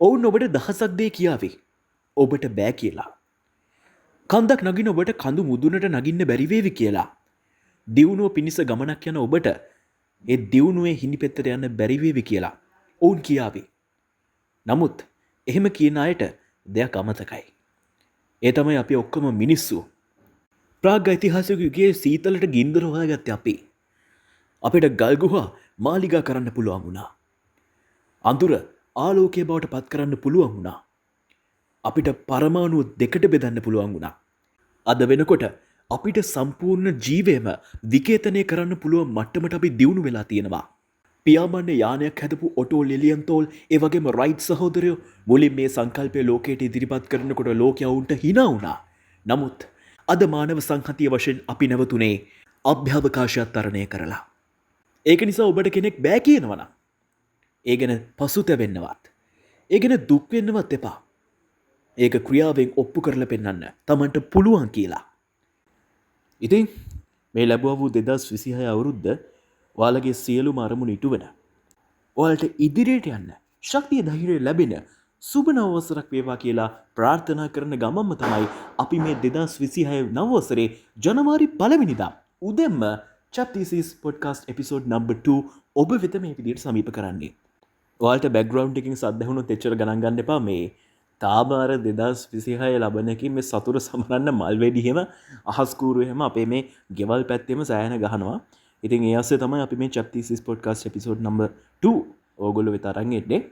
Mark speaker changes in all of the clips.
Speaker 1: ඔවුන් ඔබට දහසක් දේ කියාවේ. ඔබට බෑ කියලා. කන්දක් නගින ඔබට කඳු මුදුනට නගින්න බැරිවේවි කියලා. දියුණුව පිණිස ගමනක් යන ඔබට ඒ දියුණුවේ හිනිපෙත්තට යන්න බැරිවේවි කියලා. ඔවුන් කියාවේ. නමුත් එහෙම කියන අයට දෙයක් අමතකයි. ඒ තමයි අපි ඔක්කොම මිනිස්සු. ප්‍රාග් ඓතිහාසික යුගයේ සීතලට ගින්දර හොයාගත්තේ අපි. අපිට ගල්ගුහා මාලිගා කරන්න පුළුවන් වුණා. අඳුර ආලෝකය බවට පත් කරන්න පුළුවන් වුණා. අපිට පරමාණුව දෙකට බෙදන්න පුළුවන් වුණා. අද වෙනකොට අපිට සම්පූර්ණ ජීවයම විකේතනය කරන්න පුළුවන් මට්ටමට අපි දියුණු වෙලා තියෙනවා. පියාඹන්න යානයක් හැදපු ඔටෝ ලෙලියන්තෝල් ඒ වගේම රයිට් සහෝදරයෝ මුලින් මේ සංකල්පය ලෝකයට ඉදිරිපත් කරනකොට ලෝකයා උන්ට hina වුණා. නමුත් අද මානව සංහතිය වශයෙන් අපි නැවතුනේ අභ්‍යවකාශයත් තරණය කරලා. ඒක නිසා ඔබට කෙනෙක් බෑ කියනවා නම් ඒ ගැන පසුතැවෙන්නවත් ඒ ගැන දුක් වෙන්නවත් එපා. ඒක ක්‍රියාවෙන් ඔප්පු කරලා පෙන්වන්න තමන්ට පුළුවන් කියලා. ඉතින් මේ ලැබුවා වූ 2026 අවුරුද්ද ඔයාලගේ සියලුම අරමුණු ඉටු වෙන. ඔයාලට ඉදිරියට යන්න ශක්තිය ධෛර්යය ලැබෙන සුබ නව වසරක් වේවා කියලා ප්‍රාර්ථනා කරන ගමන්ම තමයි අපි මේ 2026 නව වසරේ ජනවාරි 1 වෙනිදා උදෙන්ම චැප්ටීසිස් පොඩ්කාස්ට් එපිසෝඩ් නම්බර් 2 ඔබ වෙත මේ විදිහට සමීප කරන්නේ. ඔයාලට බෑග්ග්‍රවුන්ඩ් එකකින් සද්ද ඇහුනොත් එච්චර ගණන් ගන්න එපා. මේ තාම අර 2026 ලබනකින් මේ සතුට සමරන්න මල් වෙඩි හැම අහස් කූරු හැම අපේ මේ ගෙවල් පැත්තේම සෑහෙන ගහනවා. ඉතින් ඒ අස්සේ තමයි අපි මේ චැප්ටීසිස් පොඩ්කාස්ට් එපිසෝඩ් නම්බර් 2 ඕගොල්ලෝ වෙත අරන් එන්නේ.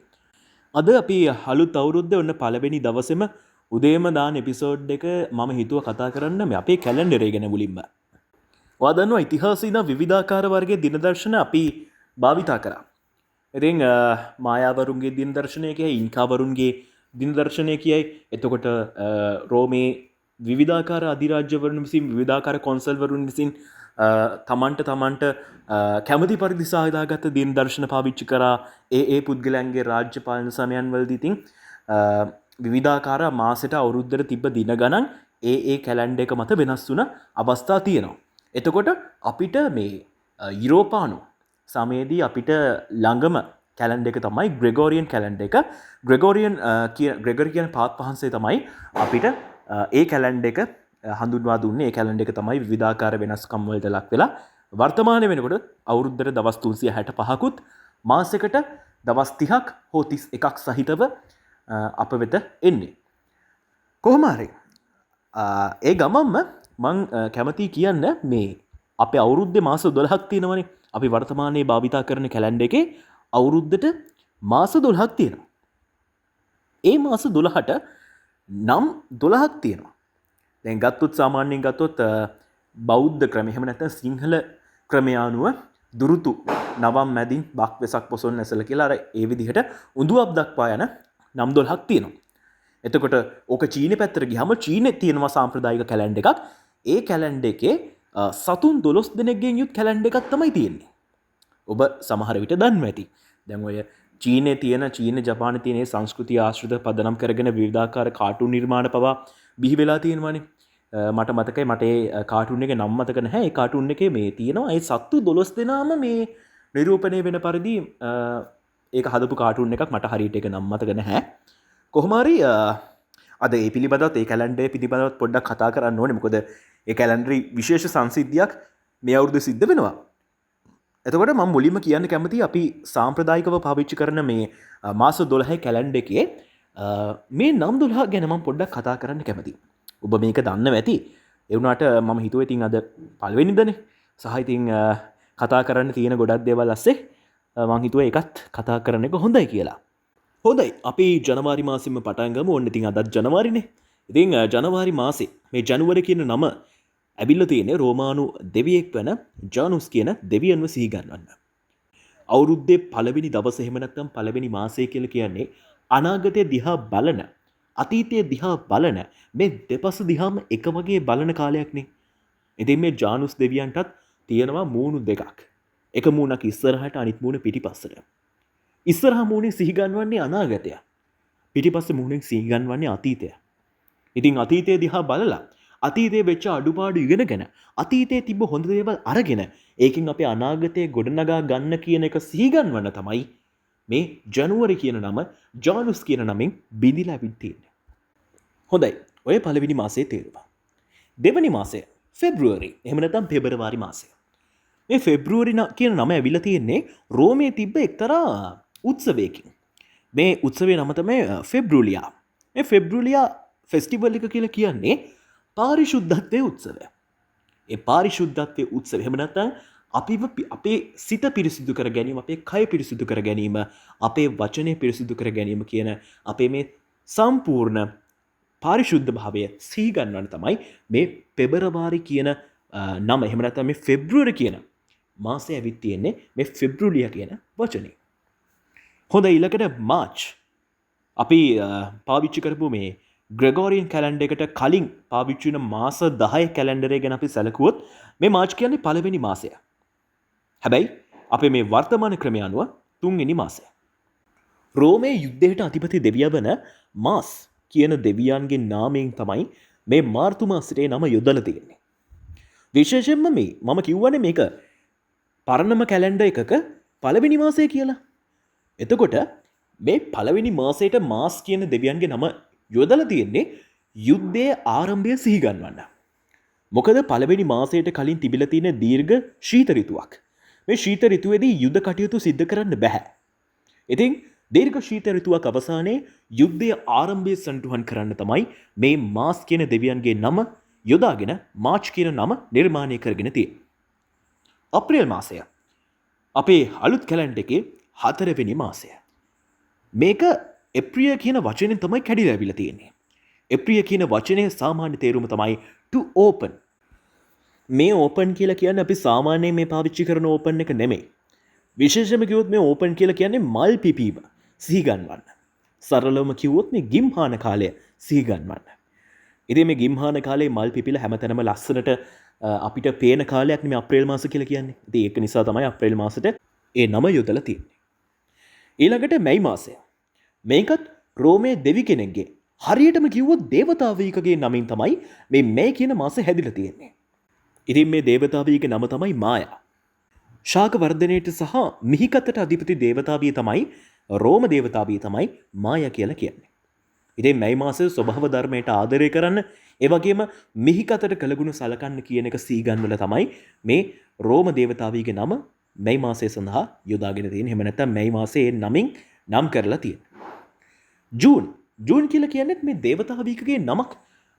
Speaker 1: අද අපි අලුත් අවුරුද්දේ ඔන්න පළවෙනි දවසේම උදේම දාන එපිසෝඩ් එක මම හිතුවා කතා කරන්න මේ අපේ කැලෙන්ඩර් එක ගැන මුලින්ම. ඔයා දන්නවා ඉතිහාසයේ ඉඳන් විවිධාකාර වර්ගයේ දින දර්ශන අපි භාවිතා කරා. ඉතින් මායාවරුන්ගේ දින දර්ශනය කියයි, ඉන්කාවරුන්ගේ දින දර්ශනය කියයි. එතකොට රෝමේ විවිධාකාර අධිරාජ්‍යවරුන් විසින් විවිධාකාර කොන්සල්වරුන් විසින් තමන්ට කැමති පරිදි සාදාගත දින දර්ශන පාවිච්චි කරා. ඒ පුද්ගලයන්ගේ රාජ්‍ය පාලන සමයන් වලදී ඉතින් විවිධාකාර මාසෙට අවුරුද්දට තිබ්බ දින ගණන් ඒ කැලෙන්ඩර් එක මත වෙනස් වුණ අවස්ථා තියෙනවා. එතකොට අපිට මේ යුරෝපානු සමයේදී අපිට ළඟම කැලෙන්ඩර් එක තමයි ග්‍රෙගෝරියන් කැලෙන්ඩර් එක. ග්‍රෙගරි කියන පාත් වහන්සේ තමයි අපිට ඒ කැලෙන්ඩර් එක හඳුන්වා දුන්නේ. ඒ කැලෙන්ඩර් එක තමයි විවිධාකාර වෙනස්කම් වලට ලක් වෙලා වර්තමානයේ වෙනකොට අවුරුද්දට දවස් 365කුත් මාසයකට දවස් 30ක් හෝ 31ක් සහිතව අප වෙත එන්නේ. කොහොම හරි ඒ ගමම්ම මං කැමති කියන්න මේ අපේ අවුරුද්දේ මාස 12ක් තියෙනවනේ. අපි වර්තමානයේ භාවිතා කරන කැලෙන්ඩර් එකේ අවුරුද්දට මාස 12ක් තියෙනවා. ඒ මාස 12ට නම් 12ක් තියෙනවා. දැන් ගත්තොත් සාමාන්‍යයෙන් ගත්තොත් බෞද්ධ ක්‍රමය එහෙම නැත්නම් සිංහල ක්‍රමය අනුව දුරුතු නවම් මැදින් බක් වෙසක් පොසොන් නැසල කියලා අර ඒ විදිහට උඳුවප් දක්වා යන නම් 12ක් තියෙනවා. එතකොට ඕක චීනේ පැත්තට ගියාම චීනේ තියෙනවා සාම්ප්‍රදායික කැලෙන්ඩර් එකක්. ඒ කැලෙන්ඩර් එකේ සතුන් 12 දෙනෙක්ගෙන් යුත් කැලෙන්ඩර් එකක් තමයි තියෙන්නේ. ඔබ සමහර විට දන්නවා ඇති. දැන් ඔය චීනේ ජපානයේ තියෙන සංස්කෘතිය ආශ්‍රිත පදනම් කරගෙන විවිධාකාර කාටුන් නිර්මාණ පවා බිහි වෙලා තියෙනවානේ. මට මතකයි මට ඒ කාටුන් එකේ නම මතක නැහැ. ඒ කාටුන් එකේ මේ තියෙනවා ඒ සත්තු 12 දෙනාම මේ නිරූපණය වෙන පරිදි ඒක හදපු කාටුන් එකක්. මට හරියට ඒක නම මතක නැහැ. කොහොම හරි අද ඒ පිළිබඳවත් ඒ කැලෙන්ඩර් පිළිබඳවත් පොඩ්ඩක් කතා කරන්න ඕනේ. මොකද ඒ කැලෙන්ඩරේ විශේෂ සංසිද්ධියක් මේ අවුරුද්දේ සිද්ධ වෙනවා. එතකොට මම මුලින්ම කියන්න කැමතියි අපි සාම්ප්‍රදායිකව පාවිච්චි කරන මේ මාස 12 කැලෙන්ඩර් එකේ මේ නම් 12 ගැන මම පොඩ්ඩක් කතා කරන්න කැමතියි. ඔබ මේක දන්නව ඇති. ඒ වුණාට මම හිතුවේ ඉතින් අද පළවෙනිදනේ. සහ ඉතින් කතා කරන්න තියෙන ගොඩක් දේවල් ඇස්සේ මම හිතුවා ඒකත් කතා කරන්න එක හොඳයි කියලා. හොඳයි අපි ජනවාරි මාසෙම පටන් ගමු. ඔන්න ඉතින් අදත් ජනවාරිනේ. ඉතින් ජනවාරි මාසේ මේ ජනුවර කියන නම ඇවිල්ලා තියෙන්නේ රෝමානු දෙවියෙක් වෙන ජානුස් කියන දෙවියන්ව සිහි ගන්නවන්න. අවුරුද්දේ පළවෙනි දවස එහෙම නැත්නම් පළවෙනි මාසය කියලා කියන්නේ අනාගතය දිහා බලන, අතීතය දිහා බලන මේ දෙපස දිහාම එක වගේ බලන කාලයක්නේ. ඉතින් මේ ජානුස් දෙවියන්ටත් තියෙනවා මූණු දෙකක්. එක මූණක් ඉස්සරහට අනිත් මූණ පිටිපස්සට. ඉස්සරහා මූණෙන් සිහි ගන්නවන්නේ අනාගතය. පිටිපස්සේ මූණෙන් සිහි ගන්නවන්නේ අතීතය. ඉතින් අතීතය දිහා බලලා අතීතයේ වෙච්ච අඩුපාඩු ඉගෙනගෙන අතීතයේ තිබ්බ හොඳ දේවල් අරගෙන ඒකෙන් අපේ අනාගතය ගොඩනගා ගන්න කියන එක සිහි ගන්නවන තමයි මේ ජනුවරි කියන නම ජානුස් කියන නමින් බිඳිලා ඇවිත් තියෙන්නේ. හොඳයි. ඔය පළවෙනි මාසයේ තේරුම. දෙවැනි මාසය ෆෙබ්‍රුවරි. එහෙම නැත්නම් පෙබරවාරි මාසය. මේ ෆෙබ්‍රුවරි කියන නම ඇවිල්ලා තියෙන්නේ රෝමයේ තිබ්බ එක්තරා උත්සවයකින්. මේ උත්සවයේ නම තමයි ෆෙබ්‍රුලියා. මේ ෆෙබ්‍රුලියා ෆෙස්ටිවල් එක කියලා කියන්නේ පාරිශුද්ධත්වයේ උත්සවය. ඒ පාරිශුද්ධත්වයේ උත්සවය එහෙම නැත්නම් අපේ සිත පිරිසිදු කර ගැනීම, අපේ කය පිරිසිදු කර ගැනීම, අපේ වචනය පිරිසිදු කර ගැනීම කියන අපේ මේ සම්පූර්ණ පාරිශුද්ධ භාවය සිහි ගන්නවන තමයි මේ පෙබරවාරි කියන නම. එහෙම නැත්නම් මේ ෆෙබ්‍රුවරි කියන මාසය ඇවිත් තියෙන්නේ මේ ෆෙබ්‍රුලියා කියන වචනේ. හොඳ ඊළඟට මාර්ච්. අපි පාවිච්චි කරපු මේ ග්‍රෙගෝරියන් කැලෙන්ඩර් එකට කලින් පාවිච්චි වෙන මාස 10 කැලෙන්ඩරය ගැන අපි සැලකුවොත් මේ මාර්ච් කියන්නේ පළවෙනි මාසය. හැබැයි අපේ මේ වර්තමාන ක්‍රමය අනුව තුන්වෙනි මාසය. රෝමයේ යුද්ධයට අධිපති දෙවියා වන මාස් කියන දෙවියන්ගේ නාමයෙන් තමයි මේ මාර්තු මාසයේ නම යොදලා තියෙන්නේ. විශේෂයෙන්ම මේ මම කිව්වනේ මේක පරණම කැලෙන්ඩර් එකක පළවෙනි මාසය කියලා. එතකොට මේ පළවෙනි මාසයට මාස් කියන දෙවියන්ගේ නම යොදලා තියෙන්නේ යුද්ධයේ ආරම්භය සිහි ගන්නවන්න. මොකද පළවෙනි මාසයට කලින් තිබිලා තියෙන දීර්ඝ ශීත ඍතුවක්. මේ ශීත ඍතුවේදී යුද්ධ කටයුතු සිද්ධ කරන්න බෑ. ඉතින් දීර්ඝ ශීත ඍතුවක් අවසානයේ යුද්ධයේ ආරම්භය සඳහන් කරන්න තමයි මේ මාස් කියන දෙවියන්ගේ නම යොදාගෙන මාර්ච් කියන නම නිර්මාණය කරගෙන තියෙන්නේ. අප්‍රේල් මාසය අපේ අලුත් කැලෙන්ඩර් එකේ 4 වෙනි මාසය. මේක එප්‍රිය කියන වචනෙන් තමයි කැඩිලා ඇවිල්ලා තියෙන්නේ. එප්‍රිය කියන වචනේ සාමාන්‍ය තේරුම තමයි to open. මේ ඕපන් කියලා කියන්නේ අපි සාමාන්‍යයෙන් මේ පාවිච්චි කරන ඕපන් එක නෙමෙයි. විශේෂයෙන්ම කිව්වොත් මේ ඕපන් කියලා කියන්නේ මල් පිපීම සිහි ගන්නවන්න. සරලවම කිව්වොත් මේ ගිම්හාන කාලය සිහි ගන්නවන්න. ඉතින් මේ ගිම්හාන කාලේ මල් පිපිලා හැමතැනම ලස්සනට අපිට පේන කාලයක් නෙමෙයි අප්‍රේල් මාස කියලා කියන්නේ. ඉතින් ඒක නිසා තමයි අප්‍රේල් මාසෙට ඒ නම යොදලා තියෙන්නේ. ඊළඟට මැයි මාසය. මේකත් රෝමයේ දෙවි කෙනෙක්ගේ හරියටම කිව්වොත් දේවතාවීකගේ නමින් තමයි මේ මැයි කියන මාසෙ හැදිලා තියෙන්නේ. ඉතින් මේ දේවතාවීගේ නම තමයි මායා. ශාක වර්ධනයට සහ මිහිකතට අධිපති දේවතාවිය තමයි රෝම දේවතාවිය තමයි මායා කියලා කියන්නේ. ඉතින් මැයි මාසයේ ස්වභාව ධර්මයට ආදරය කරන්න, ඒ වගේම මිහිකතට කළගුණ සලකන්න කියන එක සීගන්වල තමයි මේ රෝම දේවතාවියගේ නම මැයි මාසය සඳහා යොදාගෙන තියෙන්නේ. එහෙම නැත්නම් මැයි මාසයේ නමින් නම් කරලා තියෙන්නේ. ජූන් කියලා කියන්නේ මේ දේවතාවියකගේ නමක්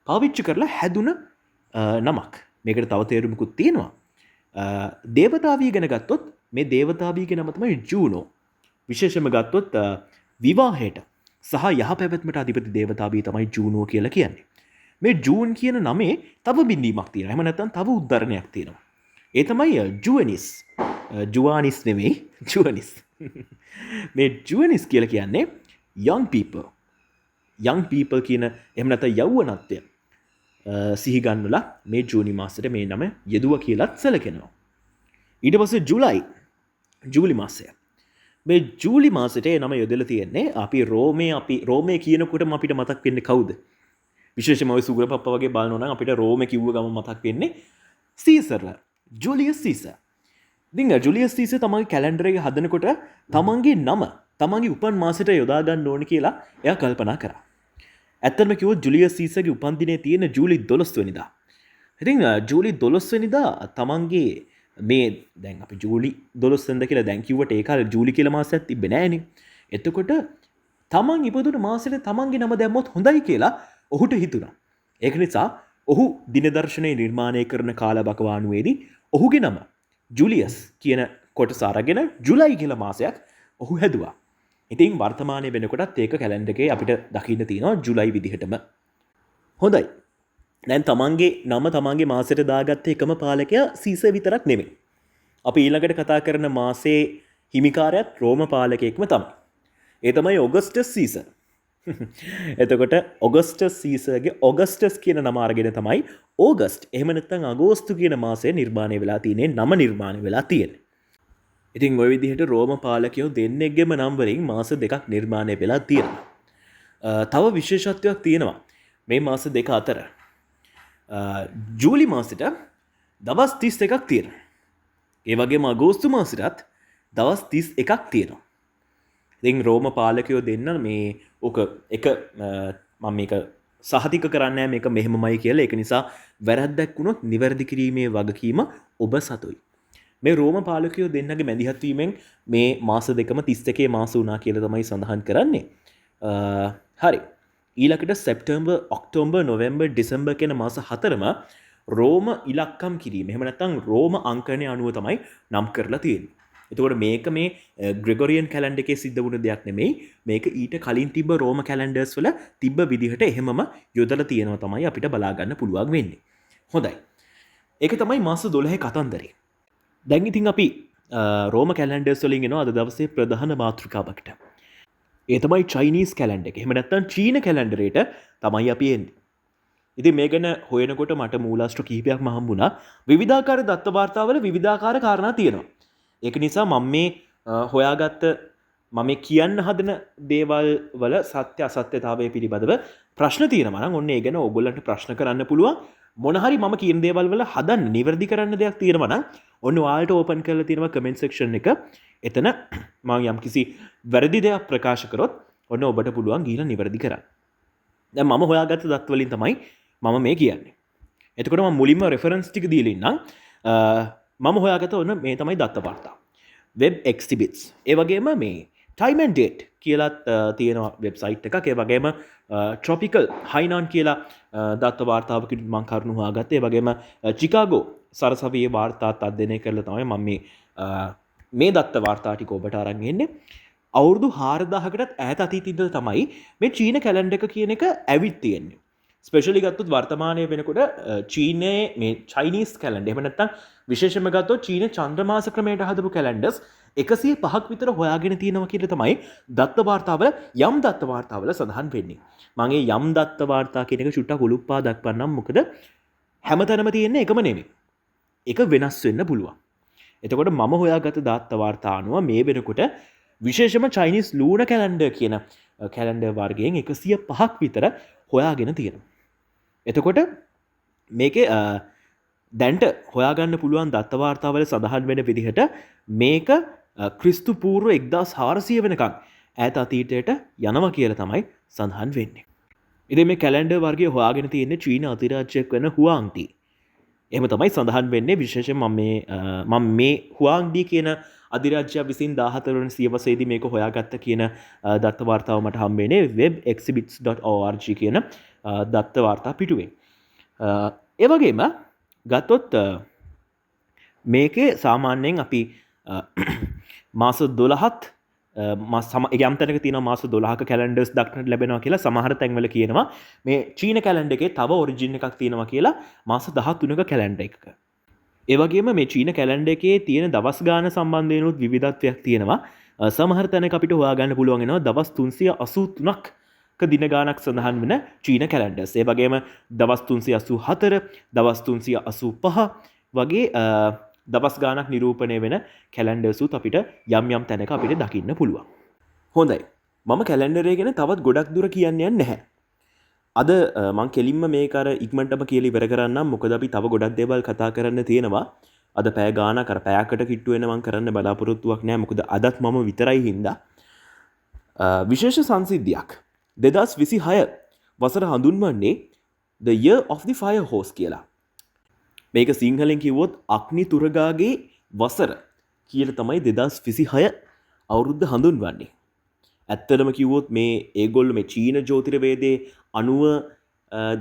Speaker 1: පාවිච්චි කරලා හැදුන නමක්. මේකට තව තේරුමකුත් තියෙනවා. දේවතාවිය ගැන ගත්තොත් මේ දේවතාවියගේ නම තමයි ජූනෝ. විශේෂයෙන්ම ගත්තොත් විවාහයට සහ යහපැවැත්මට අධිපති දේවතාවිය තමයි ජූනෝ කියලා කියන්නේ. මේ ජූන් කියන නමේ තව බිඳීමක් තියෙනවා. එහෙම නැත්නම් තව උද්ධරණයක් තියෙනවා. ඒ තමයි ජුවනිස්. ජුවානිස් නෙමෙයි ජුවනිස්. මේ ජුවනිස් කියලා කියන්නේ young people. young people කියන එහෙම නැත්නම් යෞවනත්වය සිහි ගන්නලා මේ ජූනි මාසෙට මේ නම යෙදුවා කියලාත් සැලකෙනවා. ඊට පස්සේ ජූලි මාසය. මේ ජූලි මාසෙට ඒ නම යොදලා තියෙන්නේ අපි රෝමේ කියනකොටම අපිට මතක් වෙන්නේ කවුද? විශේෂයෙන්ම ඔය සුගර පප්පා වගේ බලනවා නම් අපිට රෝමේ කිව්ව ගමන් මතක් වෙන්නේ සීසර්ලා. ජූලියස් සීසර්. ඉතින් ජූලියස් සීසර් තමන්ගේ කැලෙන්ඩර් එක හදනකොට තමන්ගේ නම තමන්ගේ උපන් මාසෙට යොදා ගන්න ඕනේ කියලා එයා කල්පනා කරා. ඇත්තටම කිව්වොත් ජූලියස් සීසර්ගේ උපන් දිනේ තියෙන ජූලි 12 වෙනිදා. ඉතින් ජූලි 12 වෙනිදා තමන්ගේ මේ දැන් අපි ජූලි 12 වෙනිදා කියලා දැන් කිව්වට ඒ කාලේ ජූලි කියලා මාසයක් තිබ්බේ නෑනේ. එතකොට තමන් ඉපදුන මාසෙට තමන්ගේ නම දැම්මොත් හොඳයි කියලා ඔහුට හිතුණා. ඒක නිසා ඔහු දින දර්ශනය නිර්මාණය කරන කාලබකවානුවේදී ඔහුගේ නම ජූලියස් කියන කොටස අරගෙන ජුලයි කියලා මාසයක් ඔහු හැදුවා. ඉතින් වර්තමානයේ වෙනකොටත් ඒක කැලෙන්ඩර් එකේ අපිට දකින්න තියෙනවා ජුලයි විදිහටම. හොඳයි. දැන් තමන්ගේ නම තමන්ගේ මාසෙට දාගත්ත එකම පාලකයා සීසර් විතරක් නෙමෙයි. අපි ඊළඟට කතා කරන මාසයේ හිමිකාරයත් රෝම පාලකයෙක්ම තමයි. ඒ තමයි ඔගස්ටස් සීසර්. එතකොට ඔගස්ටස් සීසර්ගේ ඔගස්ටස් කියන නම අරගෙන තමයි ඕගස්ට් එහෙම නැත්නම් අගෝස්තු කියන මාසය නිර්මාණය වෙලා තියෙන්නේ. නම නිර්මාණය වෙලා තියෙන්නේ. ඉතින් ওই විදිහට රෝම පාලකයෝ දෙන්නෙක්ගේම නම් වලින් මාස දෙකක් නිර්මාණය වෙලා තියෙනවා. තව විශේෂත්වයක් තියෙනවා මේ මාස දෙක අතර. ජූලි මාසෙට දවස් 31ක් තියෙනවා. ඒ වගේම අගෝස්තු මාසෙටත් දවස් 31ක් තියෙනවා. දෙන් රෝම පාලකයෝ දෙන්න මේ ඕක එක මම මේක සහතික කරන්න මේක මෙහෙමමයි කියලා. ඒක නිසා වැරද්දක් වුණොත් නිවැරදි කිරීමේ වගකීම ඔබ සතුයි. මේ රෝම පාලකයෝ දෙන්නගේ මැදිහත් වීමෙන් මේ මාස දෙකම 31 මාස වුණා කියලා තමයි සඳහන් කරන්නේ. හරි. ඊළඟට සැප්තැම්බර්, ඔක්තෝබර්, නොවැම්බර්, දෙසැම්බර් කියන මාස හතරම රෝම ඉලක්කම් කිරීම. එහෙම නැත්නම් රෝම අංකණය අනුව තමයි නම් කරලා තියෙන්නේ. එතකොට මේක මේ ග්‍රෙගොරියන් කැලෙන්ඩර් එකේ සිද්ධ වුණ දෙයක් නෙමෙයි. මේක ඊට කලින් තිබ්බ රෝම කැලෙන්ඩර්ස් වල තිබ්බ විදිහට එහෙමම යොදලා තියෙනවා තමයි අපිට බලා ගන්න පුළුවන් වෙන්නේ. හොඳයි. ඒක තමයි මාස 12 කතන්දරේ. දැන් ඉතින් අපි රෝම කැලෙන්ඩර්ස් වලින් එනවා අද දවසේ ප්‍රධාන මාතෘකාවකට. ඒ තමයි චයිනීස් කැලෙන්ඩර් එක. එහෙම නැත්නම් චීන කැලෙන්ඩරේට තමයි අපි එන්නේ. ඉතින් මේ ගැන හොයනකොට මට මූලාශ්‍ර කිහිපයක්ම හම්බුණා. විවිධාකාර දත්ත වාර්තාවල විවිධාකාර කාරණා තියෙනවා. ඒක නිසා මම මේ හොයාගත්ත මම කියන්න හදන දේවල් වල සත්‍ය අසත්‍යතාවය පිළිබඳව ප්‍රශ්න තියෙනවා නම් ඔන්න ඒ ගැන ඕගොල්ලන්ට ප්‍රශ්න කරන්න පුළුවන්. මොන හරි මම කියන දේවල් වල හදන්න නිවැරදි කරන්න දෙයක් තියෙනවා නම් ඔන්න ඔයාලට ඕපන් කරලා තියෙනවා කමෙන්ට් සෙක්ෂන් එක. එතන මම යම්කිසි වැරදි දෙයක් ප්‍රකාශ කරොත් ඔන්න ඔබට පුළුවන් ගිහිල්ලා නිවැරදි කරන්න. දැන් මම හොයාගත්ත දත් වලින් තමයි මම මේ කියන්නේ. එතකොට මම මුලින්ම රෙෆරන්ස් ටික දීලා ඉන්නම්. මම හොයාගත්ත ඔන්න මේ තමයි දත්ත වාර්තා. වෙබ් එක්සිබිට්ස්. ඒ වගේම මේ time and date කියලාත් තියෙනවා වෙබ්සයිට් එකක්. ඒ වගේම tropical හයිනාන් කියලා දත්ත වාර්තාවකින් මම කරුණු හොයාගත්තා. ඒ වගේම චිකාගෝ සරසවියේ වාර්තාත් අධ්‍යයනය කරලා තමයි මම මේ දත්ත වාර්තා ටික ඔබට අරන් එන්නේ. අවුරුදු 4000කටත් ඈත අතීතයේ ඉඳලා තමයි මේ චීන කැලෙන්ඩර් එක කියන එක ඇවිත් තියෙන්නේ. ස්පෙෂලි ගත්තොත් වර්තමානයේ වෙනකොට චීනයේ මේ චයිනීස් කැලෙන්ඩර් එහෙම නැත්නම් විශේෂයෙන්ම ගත්තොත් චීන චන්ද්‍රමාස ක්‍රමයට හදපු කැලෙන්ඩර්ස් 105ක් විතර හොයාගෙන තියෙනවා කියලා තමයි දත්ත වාර්තාවල යම් දත්ත වාර්තාවල සඳහන් වෙන්නේ. මම මේ යම් දත්ත වාර්තා කියන එක චුට්ටක් උලුප්පා දක්වන්නම්. මොකද හැමතැනම තියෙන්නේ එකම නෙමෙයි. ඒක වෙනස් වෙන්න පුළුවන්. එතකොට මම හොයාගත්ත දත්ත වාර්තා අනුව මේ වෙනකොට විශේෂම චයිනීස් ලූන කැලෙන්ඩර් කියන කැලෙන්ඩර් වර්ගයෙන් 105ක් විතර හොයාගෙන තියෙනවා. එතකොට මේකේ දැන්ට හොයාගන්න පුළුවන් දත්ත වාර්තාවල සඳහන් වෙන විදිහට මේක ක්‍රිස්තු පූර්ව 1400 වෙනකම් ඈත අතීතයට යනවා කියලා තමයි සඳහන් වෙන්නේ. ඉතින් මේ කැලෙන්ඩර් වර්ගය හොයාගෙන තියෙන්නේ චීන අධිරාජ්‍යයක් වෙන හුවාන්ග්ඩි. එහෙම තමයි සඳහන් වෙන්නේ. විශේෂයෙන් මම මේ හුවාන්ග්ඩි කියන අධිරාජ්‍යය විසින් 14 වෙනි සියවසේදී මේක හොයාගත්ත කියන දත්ත වාර්තාව මට හම්බෙන්නේ webexhibits.org කියන දත්ත වාර්තා පිටුවෙන්. ඒ වගේම ගත්තොත් මේකේ සාමාන්‍යයෙන් අපි මාස 12ත් යම්තැනක තියෙන මාස 12ක කැලෙන්ඩර්ස් දක්නට ලැබෙනවා කියලා සමහර තැන්වල කියනවා. මේ චීන කැලෙන්ඩර් එකේ තව ඔරිජින් එකක් තියෙනවා කියලා මාස 13ක කැලෙන්ඩර් එකක. ඒ වගේම මේ චීන කැලෙන්ඩර් එකේ තියෙන දවස් ගාන සම්බන්ධයෙන් උත් විවිධත්වයක් තියෙනවා. සමහර තැනක අපිට හොයාගන්න පුළුවන් වෙනවා දවස් 383ක දින ගානක් සඳහන් වෙන චීන කැලෙන්ඩර්ස්. ඒ වගේම දවස් 384, දවස් 385 වගේ දවස් ගානක් නිරූපණය වෙන කැලෙන්ඩර්ස් උත් අපිට යම් යම් තැනක අපිට දකින්න පුළුවන්. හොඳයි. මම කැලෙන්ඩර් එක ගැන තවත් ගොඩක් දුර කියන්න යන්නේ නැහැ. අද මං කෙලින්ම මේක අර ඉක්මනටම කියලා ඉවර කරන්නම්. මොකද අපි තව ගොඩක් දේවල් කතා කරන්න තියෙනවා. අද පැය ගානක් අර පැයකට කිට්ටු වෙන මං කරන්න බලාපොරොත්තුවක් නැහැ. මොකද අදත් මම විතරයි හින්දා. විශේෂ සංසිද්ධියක් 2026 වසර හඳුන්වන්නේ The Year of the Fire Horse කියලා. මේක සිංහලෙන් කිව්වොත් අග්නි තුරගාගේ වසර කියලා තමයි 2026 අවුරුද්ද හඳුන්වන්නේ. ඇත්තටම කිව්වොත් මේ ඒගොල්ලෝ මේ චීන ජ්‍යොතිර්වේදයේ අනුව